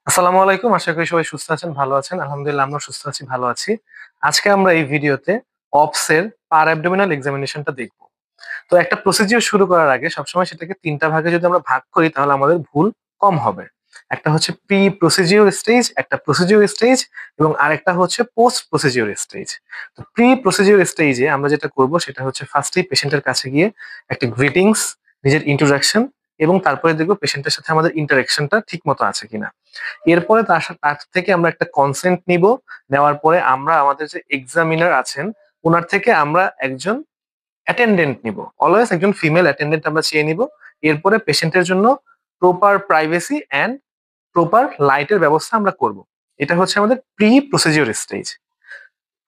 আসসালামু আলাইকুম। আশা করি সবাই সুস্থ আছেন, ভালো আছেন। আলহামদুলিল্লাহ আমরা সুস্থ আছি, ভালো আছি। আজকে আমরা এই ভিডিওতে অপস এর পার অ্যাবডোমিনাল এক্সামিনেশনটা দেখব। তো একটা প্রসিডিউর শুরু করার আগে সবসময় সেটাকে ৩ টা ভাগে যদি আমরা ভাগ করি তাহলে আমাদের ভুল কম হবে। একটা হচ্ছে প্রি প্রসিডিউর স্টেজ, একটা প্রসিডিউর স্টেজ এবং আরেকটা হচ্ছে পোস্ট প্রসিডিউর স্টেজ। তো প্রি প্রসিডিউর স্টেজে আমরা যেটা করব সেটা হচ্ছে ফার্স্টেই পেশেন্টের কাছে গিয়ে একটা গ্রিটিংস, নিজের ইন্ট্রোডাকশন এবং তারপরে দেখব পেশেন্টের সাথে আমাদের ইন্টারেকশনটা ঠিকমতো আছে কিনা। এরপরে তার থেকে আমরা একটা কনসেন্ট নিব। নেওয়ার পরে আমরা আমাদের যে এক্সামিনার আছেন ওনার থেকে আমরা একজন অ্যাটেন্ডেন্ট নিব। অলওয়েজ একজন ফিমেল অ্যাটেন্ডেন্ট আমরা চেয়ে নিব। এরপরে পেশেন্টের জন্য প্রপার প্রাইভেসি অ্যান্ড প্রপার লাইটের ব্যবস্থা আমরা করব। এটা হচ্ছে আমাদের প্রি প্রসিডিওর স্টেজ।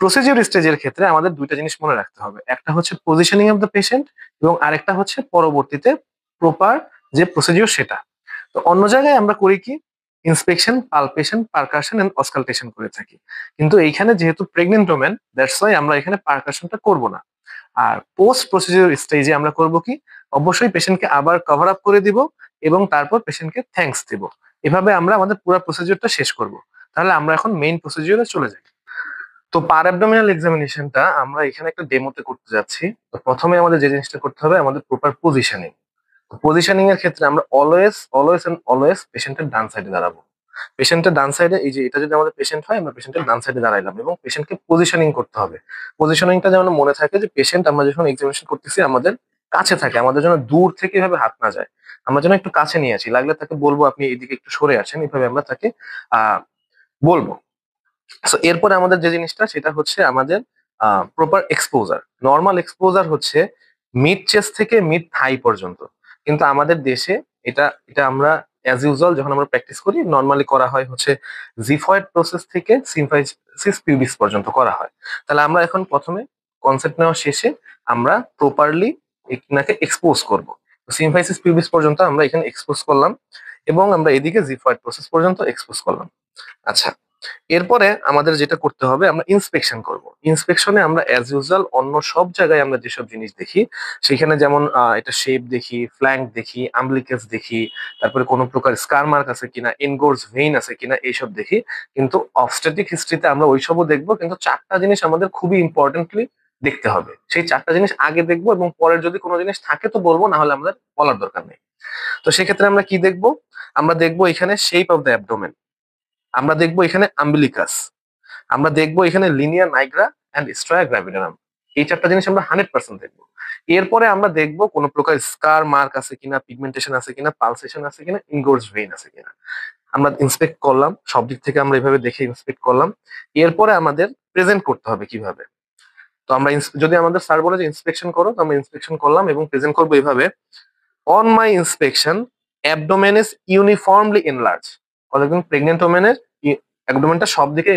প্রসিডিওর স্টেজের ক্ষেত্রে আমাদের দুইটা জিনিস মনে রাখতে হবে। একটা হচ্ছে পজিশনিং অফ দ্য পেশেন্ট এবং আরেকটা হচ্ছে পরবর্তীতে প্রপার যে প্রসিডিওর সেটা। তো অন্য জায়গায় আমরা করি কি inspection, palpation, percussion and auscultation করে থাকি। কিন্তু এইখানে যেহেতু প্রেগনেন্ট ওমেন, দ্যাটস ওয়াই আমরা এখানে পারকাশনটা করব না। আর পোস্ট প্রসিডিওর স্টেজে আমরা করব কি অবশ্যই পেশেন্টকে আবার কভার আপ করে দিব এবং তারপর পেশেন্টকে থ্যাঙ্কস দিব। এভাবে আমরা আমাদের পুরো প্রসিডিওরটা শেষ করব। তাহলে আমরা এখন মেইন প্রসিডিওরে চলে যাই। তো পার অ্যাবডোমিনাল এক্সামিনেশনটা আমরা এখানে একটা ডেমোতে করতে যাচ্ছি। তো প্রথমে আমাদের যে জিনিসটা করতে হবে আমাদের প্রপার পজিশনিং। পজিশনিং এর ক্ষেত্রে আমরা অলওয়েজ অলওয়েজ এন্ড অলওয়েজ পেশেন্টের ডান সাইডে দাঁড়াবো। পেশেন্টের ডান সাইডে, এই যে এটা যদি আমাদের পেশেন্ট হয় আমরা পেশেন্টের ডান সাইডে দাঁড়াইলাম এবং পেশেন্টকে পজিশনিং করতে হবে। পজিশনিংটা যেন মনে থাকে যে পেশেন্ট আমরা যখন এক্সামিনেশন করতেছি আমাদের কাছে থাকে, আমাদের জন্য দূর থেকে এভাবে হাত না যায়, আমরা যেন একটু কাছে নিয়ে আসি। লাগলে তাকে বলবো আপনি এইদিকে একটু সরে আসেন, এইভাবে আমরা তাকে আহ বলবো। সো এরপরে আমাদের যে জিনিসটা সেটা হচ্ছে আমাদের প্রপার এক্সপোজার। নর্মাল এক্সপোজার হচ্ছে মিড চেস্ট থেকে মিড থাই পর্যন্ত, কিন্তু আমাদের দেশে এটা এটা আমরা অ্যাজ ইউজুয়াল যখন আমরা প্র্যাকটিস করি নর্মালি করা হয় হচ্ছে জিফয়েড প্রসেস থেকে সিম্ফাইসিস পিউবিস পর্যন্ত করা হয়। তাহলে আমরা এখন প্রথমে কনসেপ্ট নেওয়া শেষে আমরা প্রপারলি এনাকে এক্সপোজ করব। সিম্ফাইসিস পিউবিস পর্যন্ত আমরা এখানে এক্সপোজ করলাম এবং আমরা এদিকে জিফয়েড প্রসেস পর্যন্ত এক্সপোজ করলাম। আচ্ছা, এরপরে আমাদের যেটা করতে হবে আমরা ইন্সপেকশন করব। ইন্সপেকশনে আমরা অ্যাজ ইউজুয়াল অন্য সব জায়গায় আমরা যেসব জিনিস দেখি সেখানে যেমন এটা শেপ দেখি, ফ্ল্যাঙ্ক দেখি, আম্বলিকাস দেখি, তারপরে কোনো প্রকার স্কার মার্ক আছে কিনা, এনগোর্স ভেইন আছে কিনা এইসব দেখি। কিন্তু অবস্টেটিক হিস্ট্রিতে আমরা ওইসবও দেখবো, কিন্তু চারটা জিনিস আমাদের খুবই ইম্পর্টেন্টলি দেখতে হবে। সেই চারটা জিনিস আগে দেখবো এবং পরের যদি কোনো জিনিস থাকে তো বলবো, না হলে আমাদের বলার দরকার নেই। তো সেক্ষেত্রে আমরা কি দেখবো? আমরা দেখবো এখানে শেপ অফ দ্য অ্যাবডোমেন, আমরা দেখবো এখানে আম্বিলিকাস, আমরা দেখবো এখানে লিনিয়ার নাইগ্রা অ্যান্ড স্ট্রায়া গ্র্যাভিডারাম। এই চারটা জিনিস আমরা 100% দেখবো। এরপরে আমরা দেখবো কোনো প্রকার স্কার মার্ক আছে কিনা, পিগমেন্টেশন আছে কিনা, পালসেশন আছে কিনা, ইনগোর্স ভেইন আছে কিনা। আমরা ইন্সপেক্ট করলাম, সব দিক থেকে আমরা এভাবে দেখে ইন্সপেক্ট করলাম। এরপরে আমাদের প্রেজেন্ট করতে হবে কিভাবে। তো আমরা যদি আমাদের স্যার বলে যে ইন্সপেকশন করো, তো আমরা ইন্সপেকশন করলাম এবং প্রেজেন্ট করবো এইভাবে: on my inspection abdomen is uniformly enlarge. অর্থাৎ প্রেগনেন্ট ওমেনের অ্যাবডোমেনটা সব দিকে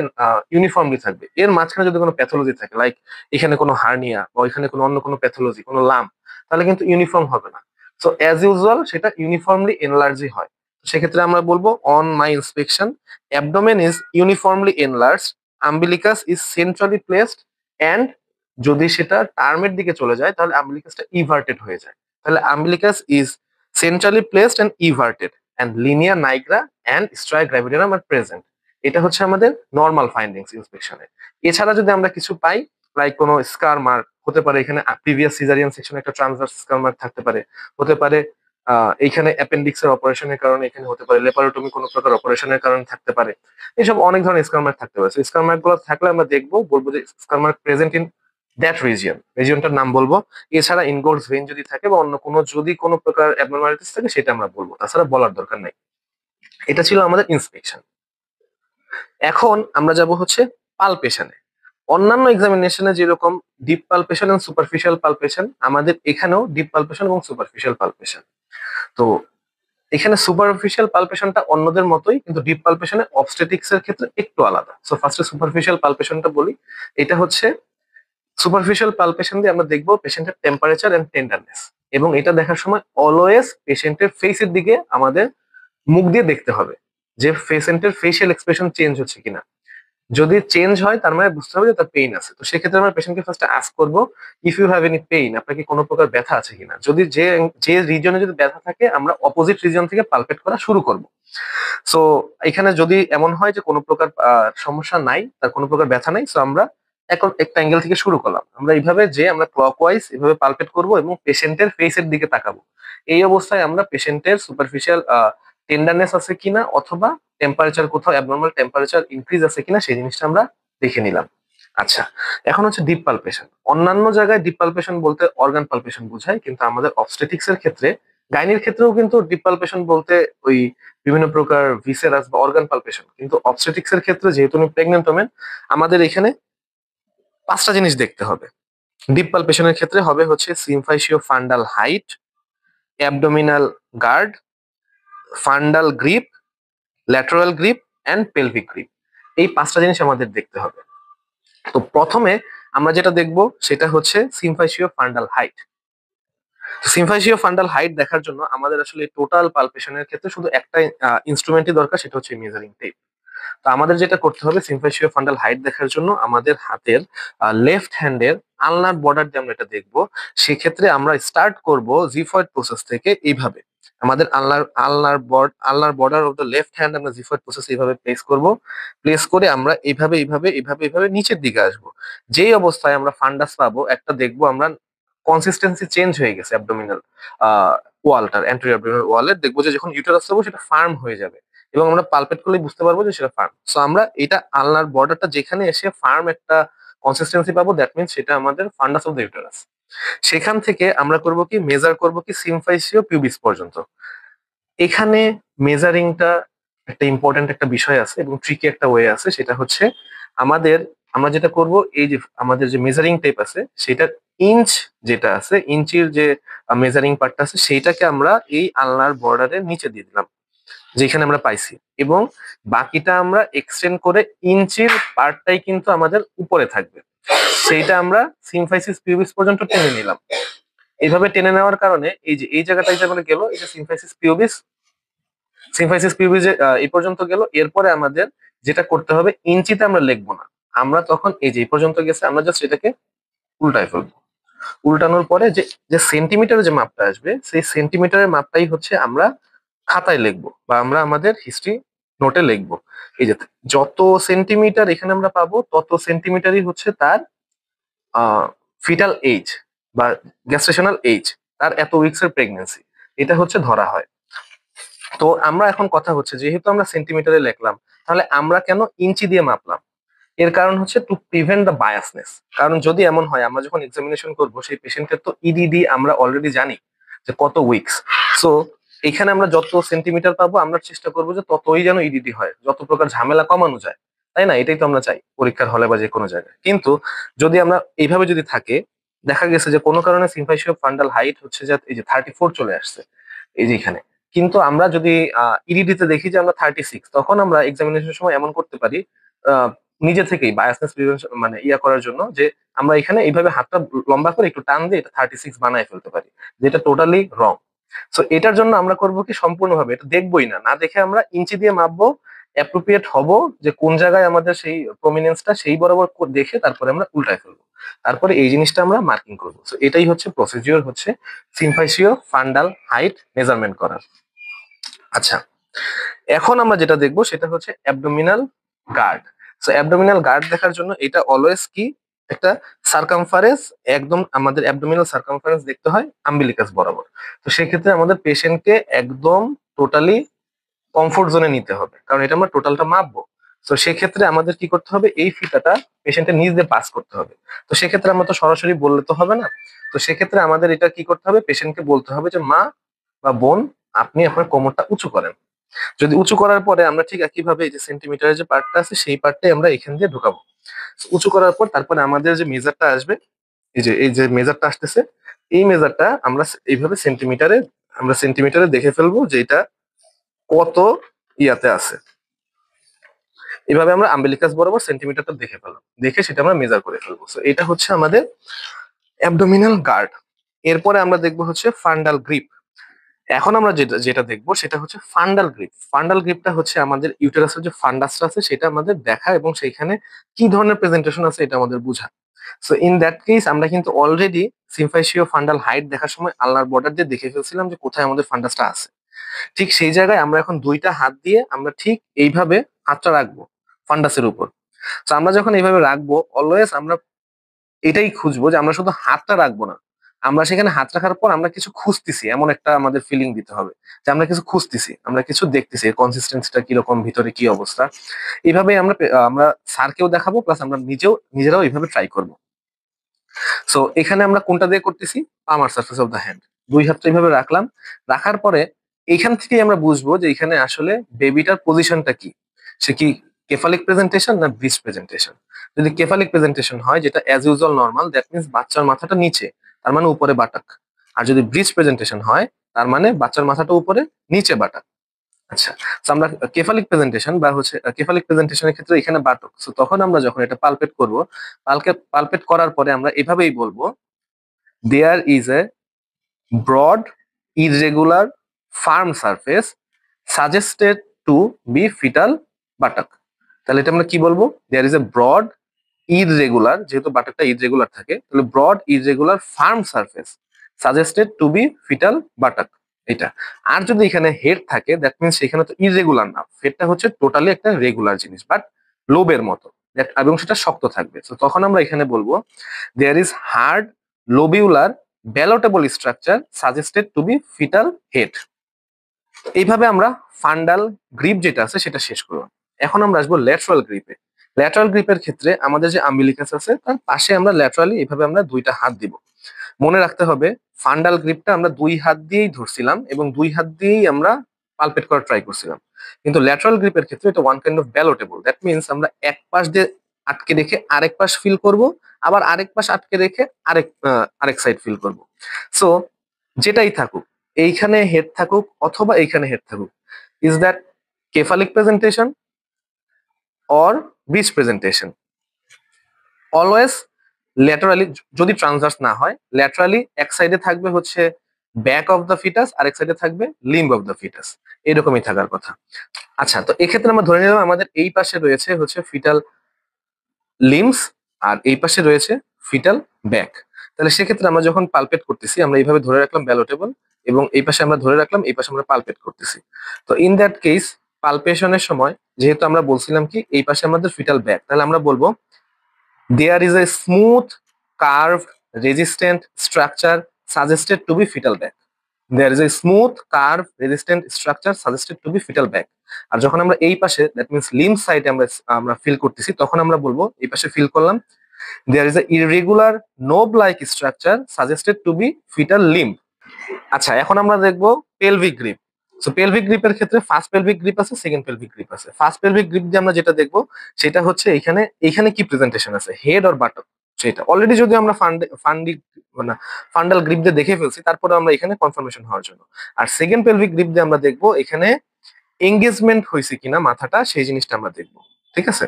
ইউনিফর্মলি থাকবে। এর মাঝখানে যদি কোনো প্যাথোলজি থাকে, লাইক এখানে কোনো হার্নিয়া বা এখানে কোনো অন্য কোনো প্যাথোলজি, কোনো লাম, তাহলে কিন্তু ইউনিফর্ম হবে না। সো অ্যাজ ইউজুয়াল সেটা ইউনিফর্মলি এনলার্জই হয়। তো সেক্ষেত্রে আমরা বলবো on my inspection abdomen is uniformly enlarge, umbilicus is centrally placed and যদি সেটা টার্মের দিকে চলে যায় তাহলে আম্বিলিকাসটা ইভার্টেড হয়ে যায়। তাহলে umbilicus is centrally placed and everted and linea nigra and stria gravidarum are present. এটা হচ্ছে আমাদের নর্মাল ফাইন্ডিংস ইন্সপেকশনে। এছাড়া যদি আমরা কিছু পাই, লাইক কোনো স্কার মার্ক হতে পারে, এখানে প্রিভিয়াস সিজারিয়ান সেকশনে একটা ট্রান্সভার্স স্কার মার্ক থাকতে পারে, হতে পারে এইখানে অ্যাপেন্ডিক্সের অপারেশনের কারণে, এখানে হতে পারে লেপারোটমি কোনো প্রকার অপারেশনের কারণে থাকতে পারে। এইসব অনেক ধরনের স্কার মার্ক থাকতে পারে। স্কার মার্ক গুলো থাকলে আমরা দেখবো, বলবো যে স্কার মার্ক প্রেজেন্ট ইন দ্যাট রিজিয়নটার নাম বলবো। এছাড়া ইনগোর্স ভেইন যদি থাকে বা অন্য কোনো যদি কোনো প্রকার অ্যাবনরমালিটিস থাকে সেটা আমরা বলবো, তাছাড়া বলার দরকার নাই। এটা ছিল আমাদের ইন্সপেকশন। এখন আমরা যাব হচ্ছে পালপেশনে। অন্যান্য এক্সামিনেশনে যেরকম ডিপ পালপেশন এবং সুপারফিশিয়াল পালপেশন, আমাদের এখানেও ডিপ পালপেশন এবং সুপারফিশিয়াল পালপেশন। তো এখানে সুপারফিশিয়াল পালপেশনটা অন্যদের মতোই, কিন্তু ডিপ পালপেশনে অবস্টেটিক্স এর ক্ষেত্রে একটু আলাদা। সো ফার্স্টে সুপারফিশিয়াল পালপেশনটা বলি। এটা হচ্ছে সুপারফিশিয়াল পালপেশন দিয়ে আমরা দেখবো পেশেন্টের টেম্পারেচার এন্ড টেন্ডারনেস, এবং এটা দেখার সময় অলওয়েজ পেশেন্টের ফেসের দিকে আমাদের মুখ দিয়ে দেখতে হবে যে পেশেন্টের ফেসিয়াল এক্সপ্রেশন চেঞ্জ হচ্ছে কিনা। যদি চেঞ্জ হয় তার মানে বুঝতে হবে যে তার পেইন আছে। তো সেক্ষেত্রে আমরা পেশেন্টকে ফার্স্ট আস্ক করবো if you have any pain, আপনার কি কোনো প্রকার ব্যথা আছে কিনা। যদি যে যে রিজনে যদি ব্যথা থাকে আমরা অপোজিট রিজন থেকে পালপেট করা শুরু করব। সো এখানে যদি এমন হয় যে কোনো প্রকার সমস্যা নাই, তার কোনো প্রকার ব্যথা নাই, সো আমরা এখন একটা অ্যাঙ্গেল থেকে শুরু করলাম। আমরা এইভাবে যে আমরা ক্লকওয়াইজ এভাবে পালপেট করব এবং পেশেন্টের ফেসের দিকে তাকাবো। এই অবস্থায় আমরা পেশেন্টের সুপারফিশিয়াল টেন্ডারনেস আছে কিনা অথবা টেম্পারেচার, কোথাও অ্যাবনর্মাল টেম্পারেচার ইনক্রিজ আছে কিনা সেই জিনিসটা আমরা দেখে নিলাম। আচ্ছা, এখন হচ্ছে ডিপ পালপেশন। অন্যান্য জায়গায় ডিপ পালপেশন বলতে অর্গান পালপেশন বোঝায়, কিন্তু আমাদের অবস্টেটিক্স এর ক্ষেত্রে, গাইনির ক্ষেত্রেও কিন্তু ডিপ পালপেশন বলতে ওই বিভিন্ন প্রকার ভিসেরাস বা অর্গান পালপেশন, কিন্তু অবস্টেটিক্স এর ক্ষেত্রে যেহেতু আমি প্রেগনেন্ট ওমেন, আমাদের এখানে 5টা জিনিস দেখতে হবে। ডিপ পালপেশনের ক্ষেত্রে হবে হচ্ছে symphysio fundal height, abdominal guard, fundal grip, lateral grip and pelvic grip. এই 5টা জিনিস আমাদের দেখতে হবে। তো প্রথমে আমরা যেটা দেখব সেটা হচ্ছে symphysio fundal height. সিমফাইসিও fundal height দেখার জন্য আমাদের আসলে টোটাল পালপেশনের ক্ষেত্রে শুধু একটা ইনস্ট্রুমেন্টই দরকার, সেটা হচ্ছে মেজারিং টেপ। তো আমাদের যেটা করতে হবে সিমফাইসিও ফান্ডাল হাইট দেখার জন্য আমাদের হাতের লেফট হ্যান্ডের আলনার বর্ডার দিয়ে আমরা এটা দেখবো। সেক্ষেত্রে আমরা স্টার্ট করব জিফয়েড প্রসেস থেকে। এইভাবে আমাদের ulnar border of the left hand আমরা জিফয়েড প্রসেস এইভাবে প্লেস করব। প্লেস করে আমরা এইভাবে নিচের দিকে আসব। যেই অবস্থায় আমরা ফান্ডাস পাবো একটা, দেখবো আমরা কনসিস্টেন্সি চেঞ্জ হয়ে গেছে অ্যাবডোমিনাল ওয়ালটার, অ্যান্টেরিয়র অ্যাবডোমিনাল ওয়ালের, দেখবো যে যখন ইউটেরাস পাবো সেটা ফার্ম হয়ে যাবে এবং আমরা পালপেট করলে বুঝতে পারবো যে সেটা ফার্ম। সো আমরা এটা আলনার বর্ডারটা যেখানে এসে ফার্ম একটা কনসিস্টেন্সি পাবো, দ্যাট মিনস সেটা আমাদের ফান্ডাস অফ দ্য ইউটেরাস। সেখান থেকে আমরা করব কি, মেজার করব কি সিমফাইসিও পিউবিস পর্যন্ত। এখানে মেজারিংটা একটা ইম্পর্টেন্ট একটা বিষয় আছে এবং ট্রিকি একটা ওয়ে আছে, সেটা হচ্ছে আমাদের, আমরা যেটা করব, এই যে আমাদের যে মেজারিং টেপ আছে সেটা ইঞ্চ, যেটা আছে ইঞ্চির যে মেজারিং পার্টটা আছে সেইটাকে আমরা এই আলনার বর্ডারের নিচে দিয়ে দিলাম যেখানে আমরা পাইছি, এবং বাকিটা আমরা এক্সটেন্ড করে ইঞ্চির পার্টটাই কিন্তু আমাদের উপরে থাকবে, সেইটা আমরা সিমফাইসিস পিউবিস পর্যন্ত টেনে নিলাম। এইভাবে টেনে নেওয়ার কারণে এই যে এই জায়গাটাই যেমন গেল, এই যে সিমফাইসিস পিউবিস এই পর্যন্ত গেল। এরপরে আমাদের যেটা করতে হবে, ইঞ্চিতে আমরা লিখবো না, আমরা তখন এই যে এই পর্যন্ত গেছে আমরা জাস্ট এটাকে উল্টায় ফেলবো। উল্টানোর পরে যে যে সেন্টিমিটারের যে মাপটা আসবে সেই সেন্টিমিটারের মাপটাই হচ্ছে আমরা খাতায় লিখবো বা আমরা আমাদের হিস্ট্রি নোটে লিখবো। এই যে যত সেন্টিমিটার এখানে আমরা পাবো তত সেন্টিমিটারই হচ্ছে তার ফিটাল এইজ বা গ্যাস্ট্রেশনাল এইজ, তার এত উইকস এর প্রেগনেন্সি, এটা হচ্ছে ধরা হয়। তো আমরা এখন কথা হচ্ছে, যেহেতু আমরা সেন্টিমিটারে লিখলাম তাহলে আমরা কেন ইঞ্চি দিয়ে মাপলাম? এর কারণ হচ্ছে টু প্রিভেন্ট দ্য বায়াসনেস। কারণ যদি এমন হয় আমরা যখন এক্সামিনেশন করব সেই পেশেন্টের তো ইডিডি আমরা অলরেডি জানি যে কত উইকস, সো এখানে আমরা যত সেন্টিমিটার পাবো আমরা চেষ্টা করবো যে ততই যেন ইডিডি হয়, যত প্রকার ঝামেলা কমানো যায়, তাই না? এটাই তো আমরা চাই পরীক্ষার হলে বা যে কোনো জায়গায়। কিন্তু যদি আমরা এইভাবে যদি থাকে, দেখা গেছে যে কোনো কারণে সিমফাইসিও ফান্ডাল হাইট হচ্ছে যে এই যে 34 চলে আসছে এই যে এখানে, কিন্তু আমরা যদি ইডিডিতে দেখি যে আমরা 36, তখন আমরা এক্সামিনেশনের সময় এমন করতে পারি নিজে থেকেই বায়াসনেস প্রিভেনশন মানে করার জন্য, যে আমরা এখানে এইভাবে হাতটা লম্বা করে একটু টান দিয়ে এটা 36 বানায় ফেলতে পারি, যেটা টোটালি রং। সো এটার জন্য আমরা করব কি, সম্পূর্ণভাবে এটা দেখবোই না, না দেখে আমরা ইঞ্চি দিয়ে মাপবো, অ্যাপ্রোপ্রিয়েট হব যে কোন জায়গায় আমাদের সেই প্রমিনেন্সটা সেই বরাবর দেখে তারপরে আমরা উল্টায় ফেলবো, তারপরে এই জিনিসটা আমরা মার্কিং করবো। সো এটাই হচ্ছে প্রসিজিওর, হচ্ছে সিমফাইসিও ফান্ডাল হাইট মেজারমেন্ট করার। আচ্ছা, এখন আমরা যেটা দেখবো সেটা হচ্ছে abdominal guard. So abdominal guard দেখার জন্য এটা অলওয়েজ কি, একটা সার্কামফারেন্স, একদম আমাদের অ্যাবডোমিনাল সার্কামফারেন্স দেখতে হয় আম্বিলিকাস বরাবর। তো সেক্ষেত্রে আমাদের পেশেন্টকে একদম টোটালি কমফোর্ট জোনে নিতে হবে, কারণ এটা আমরা টোটালটা মাপবো। তো সেক্ষেত্রে আমাদের কি করতে হবে, এই ফিতাটা পেশেন্টের নিজ দিয়ে পাস করতে হবে। তো সেক্ষেত্রে আমরা তো সরাসরি বললে তো হবে না, তো সেক্ষেত্রে আমাদের এটা কি করতে হবে, পেশেন্টকে বলতে হবে যে মা বা বোন আপনি আপনার কোমরটা উঁচু করেন। যদি উঁচু করার পরে আমরা ঠিক একইভাবে এই যে সেন্টিমিটারের যে পার্টটা আছে সেই পার্টটাই আমরা এখান দিয়ে ঢুকাবো। উঁচু করার পর তারপরে আমাদের যে মেজারটা আসবে, এই যে মেজারটা আসতেছে, এই মেজারটা আমরা এইভাবে সেন্টিমিটারে দেখে ফেলবো যে এটা কত ইয়াতে আছে। এইভাবে আমরা আম্বিলিকাস বরাবর সেন্টিমিটারটা দেখে ফেললাম, দেখে সেটা আমরা মেজার করে ফেলবো। So এটা হচ্ছে আমাদের অ্যাবডোমিনাল গার্ড। এরপরে আমরা দেখবো হচ্ছে ফান্ডাল গ্রিপ। এখন আমরা যেটা যেটা দেখবো সেটা হচ্ছে ফান্ডাল গ্রিপ। ফান্ডাল গ্রিপটা হচ্ছে আমাদের ইউটেরাসের যে ফান্ডাসটা আছে সেটা আমাদের দেখা এবং সেইখানে কি ধরনের প্রেজেন্টেশন আছে এটা আমাদের বোঝা। সো ইন দ্যাট কেস আমরা কিন্তু অলরেডি সিমফাইসিও ফান্ডাল হাইট দেখার সময় আলনার বর্ডার দিয়ে দেখে ফেলছিলাম যে কোথায় আমাদের ফান্ডাসটা আছে। ঠিক সেই জায়গায় আমরা এখন দুইটা হাত দিয়ে আমরা ঠিক এইভাবে হাতটা রাখবো ফান্ডাসের উপর। তো আমরা যখন এইভাবে রাখবো অলওয়েজ আমরা এটাই খুঁজবো যে আমরা শুধু হাতটা রাখবো না, আমরা সেখানে হাত রাখার পর আমরা কিছু খুঁজতেছি, এমন একটা আমাদের ফিলিং দিতে হবে যে আমরা কিছু খুঁজতেছি, আমরা কিছু দেখতেছি, কনসিস্টেন্সিটা কিরকম, ভিতরে কি অবস্থা। এইভাবে আমরা স্যারকেও দেখাবো, প্লাস আমরা নিজেরাও এইভাবে ট্রাই করবো। সো এখানে আমরা কোনটা দিয়ে করতেছি, পামার সার্ফেস অফ দ্য হ্যান্ড। দুই হাতটা এইভাবে রাখলাম, রাখার পরে এইখান থেকেই আমরা বুঝবো যে এখানে আসলে বেবিটার পজিশনটা কি, সে কি কেফালিক প্রেজেন্টেশন না ব্রিস্ট প্রেজেন্টেশন। যদি কেফালিক প্রেজেন্টেশন হয়, যেটা as usual normal, that means বাচ্চার মাথাটা নিচে, তার মানে উপরে বাটাক। আর যদি ব্রিস্ট প্রেজেন্টেশন হয়, তার মানে বাচ্চার মাথাটা উপরে, নিচে বাটাক। আচ্ছা, তো আমরা কেফালিক প্রেজেন্টেশন বা হচ্ছে কেফালিক প্রেজেন্টেশনের ক্ষেত্রে এখানে বাটক। তো তখন আমরা যখন এটা পালপেট করব, পালপেট করার পরে আমরা এভাবেই বলবো, there is a broad irregular firm surface suggested to be fetal buttock. তাহলে এটা আমরা কি বলবো, there is a broad irregular, যেহেতু বাটকটা ইররেগুলার থাকে, তাহলে broad irregular firm surface suggested to be fetal buttock, এটা। আর যদি এখানে হেড থাকে, দ্যাট মিনস এখানে তো ইররেগুলার না, হেডটা হচ্ছে টোটালি একটা রেগুলার জিনিস, বাট লোবের মতো, এবং সেটা শক্ত থাকবে। তো তখন আমরা এখানে বলবো, there is hard lobular ballotable structure suggested to be fetal head. এইভাবে আমরা ফান্ডাল গ্রিপ যেটা আছে সেটা শেষ করলাম। এখন আমরা আসবো ল্যাটারাল গ্রিপে। ল্যাটারাল গ্রিপের ক্ষেত্রে আমাদের যে আম্বিলিকাস আছে তার পাশে আমরা ল্যাটারালি এইভাবে আমরা দুইটা হাত দিব। মনে রাখতে হবে, ফান্ডাল গ্রিপটা আমরা দুই হাত দিয়েই ধরছিলাম এবং দুই হাত দিয়েই আমরা পালপেট করার ট্রাই করছিলাম। কিন্তু ল্যাটারাল গ্রিপের ক্ষেত্রে এটা one kind of ballotable, that means আমরা এক পাশ দিয়ে আটকে রেখে আরেক পাশ ফিল করব, আবার আরেক পাশ আটকে রেখে আরেক সাইড ফিল করব। সো যেটাই থাকুক, এইখানে হেড থাকুক অথবা এইখানে হেড থাকুক, is that cephalic presentation or breech presentation, always laterally, যদি ট্রান্সভার্স না হয়, ল্যাটারালি এক সাইডে থাকবে হচ্ছে ব্যাক অফ দ্য ফিটাস, আরেক সাইডে থাকবে লিম্ব অফ দ্য ফিটাস, এরকমই থাকার কথা। আচ্ছা, তো এক্ষেত্রে আমরা ধরে নিলাম আমাদের এই পাশে রয়েছে হচ্ছে ফিটাল লিম্বস আর এই পাশে রয়েছে ফিটাল ব্যাক। তাহলে সেক্ষেত্রে আমরা যখন পালপেট করতেছি, আমরা এইভাবে ধরে রাখলাম ব্যালোটেবল, এবং এই পাশে আমরা ধরে রাখলাম, এই পাশে আমরা পালপেট করতেছি। তো ইন দ্যাট কেস, পালপেশনের সময় যেহেতু আমরা বলছিলাম কি এই পাশে আমাদের ফিটাল ব্যাক, তাহলে আমরা বলবো, there is a smooth, curved, resistant structure suggested to be fetal bag. There is a smooth, curved, resistant structure suggested to be fetal bag. আর যখন আমরা এই পাশে, দ্যাট মিনস লিম্ব সাইডে আমরা আমরা ফিল করতেছি, তখন আমরা বলবো, এই পাশে ফিল করলাম, there is a irregular knob like structure suggested to be fetal limb. আচ্ছা, এখন আমরা দেখবো পেলভিক গ্রিপ। সো পেলভিক গ্রিপের ক্ষেত্রে ফার্স্ট পেলভিক গ্রিপ আছে, সেকেন্ড পেলভিক গ্রিপ আছে। ফার্স্ট পেলভিক গ্রিপ দিয়ে আমরা যেটা দেখবো সেটা হচ্ছে এখানে কি প্রেজেন্টেশন আছে, হেড অর বাটক, সেটা অলরেডি যদি আমরা মানে ফান্ডাল গ্রিপ দিয়ে দেখে ফেলছি, তারপরে আমরা এখানে কনফার্মেশন হওয়ার জন্য। আর সেকেন্ড পেলভিক গ্রিপ দিয়ে আমরা দেখবো এখানে এঙ্গেজমেন্ট হয়েছে কিনা মাথাটা, সেই জিনিসটা আমরা দেখবো। ঠিক আছে,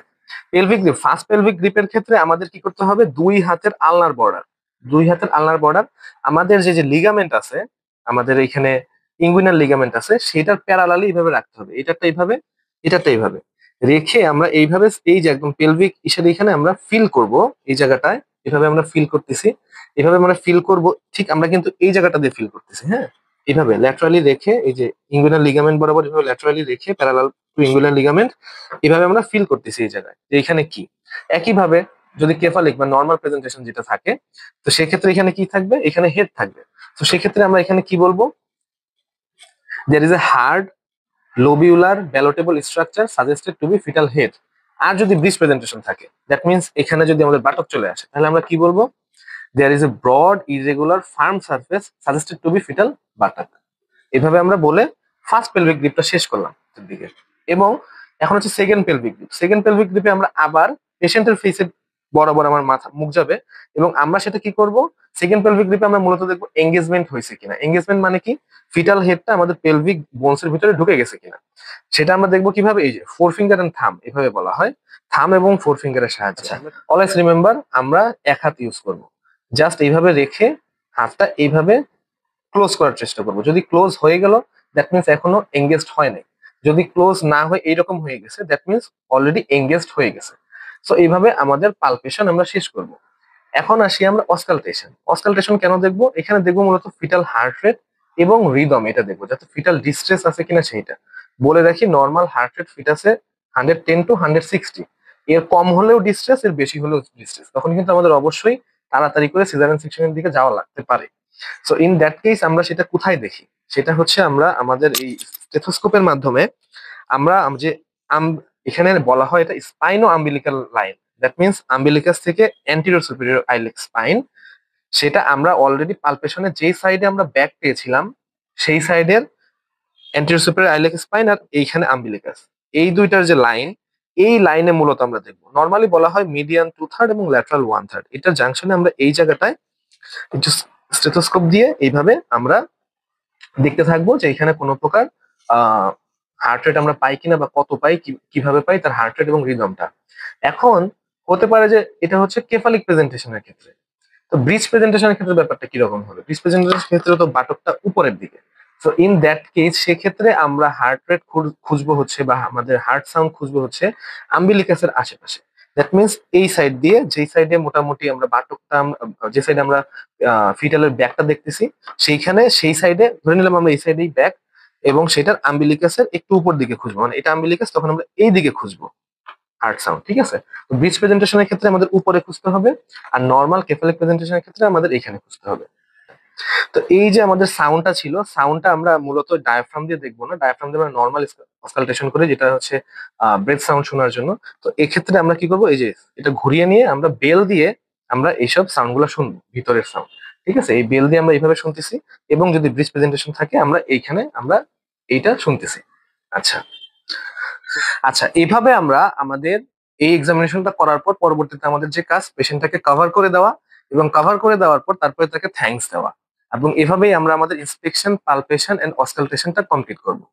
পেলভিক গ্রিপ, ফার্স্ট পেলভিক গ্রিপের ক্ষেত্রে আমাদের কি করতে হবে, দুই হাতের আলনার বর্ডার, আমাদের যে যে লিগামেন্ট আছে, আমাদের এখানে ইঙ্গুইনাল লিগামেন্ট আছে, সেটার প্যারালালি এইভাবে রাখতে হবে, এটাটা এইভাবে, এটাটা এইভাবে রেখে আমরা এইভাবে এই যে একদম পেলভিক ইসের এখানে আমরা ফিল করব, এই জায়গাটায় এভাবে আমরা ফিল করতেছি, এভাবে আমরা ফিল করব। ঠিক আমরা কিন্তু এই জায়গাটা দিয়ে ফিল করতেছি, হ্যাঁ, এইভাবে ল্যাটারালি রেখে, এই যে ইঙ্গুইনাল লিগামেন্ট বরাবর এভাবে ল্যাটারালি রেখে প্যারালাল টু ইঙ্গুইনাল লিগামেন্ট, এভাবে আমরা ফিল করতেছি এই জায়গায় যে এখানে কি। একইভাবে যদি কেফালিক বা নর্মাল প্রেজেন্টেশন যেটা থাকে, তো সেক্ষেত্রে এখানে কি থাকবে, এখানে হেড থাকবে। তো সেক্ষেত্রে আমরা এখানে কি বলবো, there is a hard lobular ballotable structure suggested to be fetal head. আর যদি ব্রিজ প্রেজেন্টেশন থাকে, দ্যাট মিনস এখানে যদি আমাদের বাটক চলে আসে, তাহলে আমরা কি বলবো, there is a broad irregular firm surface suggested to be fetal buttock. এভাবে আমরা বলে ফার্স্ট পেলভিক গ্রিপটা শেষ করলাম দিকে। এবং এখন হচ্ছে second pelvic grip. Second pelvic গ্রিপে আমরা আবার পেশেন্টের ফেসে বরাবর আমার মুখ যাবে, এবং আমরা সেটা কি করব, সেকেন্ড পেলভিক গ্রিপে আমরা মূলত দেখবো এঙ্গেজমেন্ট হয়েছে কিনা। এঙ্গেজমেন্ট মানে কি, ফিটাল হেডটা আমাদের পেলভিক বোনসের ভিতরে ঢুকে গেছে কিনা, সেটা আমরা দেখবো কিভাবে, এই যে ফোর ফিঙ্গার এন্ড থাম, এভাবে বলা হয়, থাম এবং ফোর ফিঙ্গারের সাহায্যে। অলওয়েজ রিমেম্বার, আমরা এক হাত ইউজ করব, জাস্ট এইভাবে রেখে হাতটা এইভাবে ক্লোজ করার চেষ্টা করবো। যদি ক্লোজ হয়ে গেল, দ্যাট মিনস এখনো এঙ্গেজড হয় নাই। যদি ক্লোজ না হয়ে এইরকম হয়ে গেছে, দ্যাট মিনস অলরেডি এঙ্গেজড হয়ে গেছে। সো এইভাবে আমাদের পালপেশন আমরা শেষ করব। এখন আসি আমরা অস্কালটেশন। অস্কালটেশন কেন দেখবো, এখানে দেখবো মূলত ফিটাল হার্ট রেট এবং রিদম এটা দেখবো, যাতে ফিটাল ডিস্ট্রেস আছে কিনা সেইটা। বলে রাখি, নর্মাল হার্ট রেট ফিটাসে 110 to 160, এর কম হলেও ডিস্ট্রেস, এর বেশি হলেও ডিস্ট্রেস, তখন কিন্তু আমাদের অবশ্যই তাড়াতাড়ি করে সিজারিয়ান সেকশনের দিকে যাওয়া লাগতে পারে। সো ইন দ্যাট কেস আমরা সেটা কোথায় দেখি? সেটা হচ্ছে আমরা আমাদের এই স্টেথোস্কোপের মাধ্যমে আমরা যে এখানে বলা হয় এটা spino umbilical line, that means umbilicus থেকে অ্যান্টিরিয়র সুপিরিয়র আইলেক স্পাইন, সেটা আমরা অলরেডি পালপেশনে যেই সাইডে আমরা ব্যাক পেয়েছিলাম সেই সাইডের অ্যান্টিরিয়র সুপিরিয়র আইলেক স্পাইন আর এইখানে আম্বিলিকাস, এই দুইটার যে লাইন, এই লাইনে মূলত আমরা দেখবো। নর্মালি বলা হয় মিডিয়ান 2/3 এবং ল্যাটারাল 1/3, এটার জাংশনে আমরা এই জায়গাটায় একটু স্টেথোস্কোপ দিয়ে এইভাবে আমরা দেখতে থাকবো যে এখানে কোনো প্রকার হার্ট রেট আমরা পাই কিনা, বা কত পাই, কিভাবে পাই তার হার্ট রেট এবং রিদমটা। এখন হতে পারে যে এটা হচ্ছে কেফালিক প্রেজেন্টেশনের ক্ষেত্রে। তো ব্রিজ প্রেজেন্টেশনের ক্ষেত্রে ব্যাপারটা কিরকম হবে? ব্রিজ প্রেজেন্টেশনের ক্ষেত্রে তো বাটকটা উপরের দিকে। তো ইন দ্যাট কেস সেক্ষেত্রে আমরা হার্ট রেট খুঁজবো হচ্ছে, বা আমাদের হার্ট সাউন্ড খুঁজবো হচ্ছে আম্বিলিকাসের আশেপাশে। দ্যাট মিনস এই সাইড দিয়ে, যেই সাইডে মোটামুটি আমরা বাটকটা যে সাইডে আমরা ফিটালের ব্যাকটা দেখতেছি, সেইখানে সেই সাইডে ধরে নিলাম আমরা এই সাইডেই ব্যাক, এবং সেটার আম্বিলিকাসের একটু উপর দিকে খুঁজবো, মানে এটা আম্বিলিকাস, তখন আমরা এই দিকে খুঁজবো হার্ট সাউন্ড। ঠিক আছে? তো ব্রিজ প্রেজেন্টেশনের ক্ষেত্রে আমাদের উপরে খুঁজতে হবে, আর নর্মাল কেফালিক প্রেজেন্টেশনের ক্ষেত্রে আমাদের এখানে খুঁজতে হবে। তো এই যে আমাদের সাউন্ডটা ছিল, সাউন্ডটা আমরা মূলত ডায়াফ্রাম দিয়ে দেখবো না, ডায়াফ্রাম দিয়ে আমরা নর্মাল অস্কালটেশন করে, যেটা হচ্ছে ব্রেথ সাউন্ড শোনার জন্য। তো এক্ষেত্রে আমরা কি করবো, এই যে এটা ঘুরিয়ে নিয়ে আমরা বেল দিয়ে আমরা এইসব সাউন্ড গুলা শুনবো, ভিতরের সাউন্ড। ঠিক আছে? এই বেল দিয়ে আমরা এইভাবে শুনতেছি, এবং যদি ব্রিজ প্রেজেন্টেশন থাকে আমরা এইখানে আমরা এইটা শুনতেছি। আচ্ছা আচ্ছা, এইভাবে আমরা আমাদের এই এক্সামিনেশনটা করার পর পরবর্তীতে আমাদের যে কাজ, পেশেন্টটাকে কভার করে দেওয়া, এবং কভার করে দেওয়ার পর তারপরে তাকে থ্যাঙ্কস দেওয়া, এবং এভাবেই আমরা আমাদের ইন্সপেকশন, পালপেশন এন্ড অস্কালটেশনটা কমপ্লিট করবো।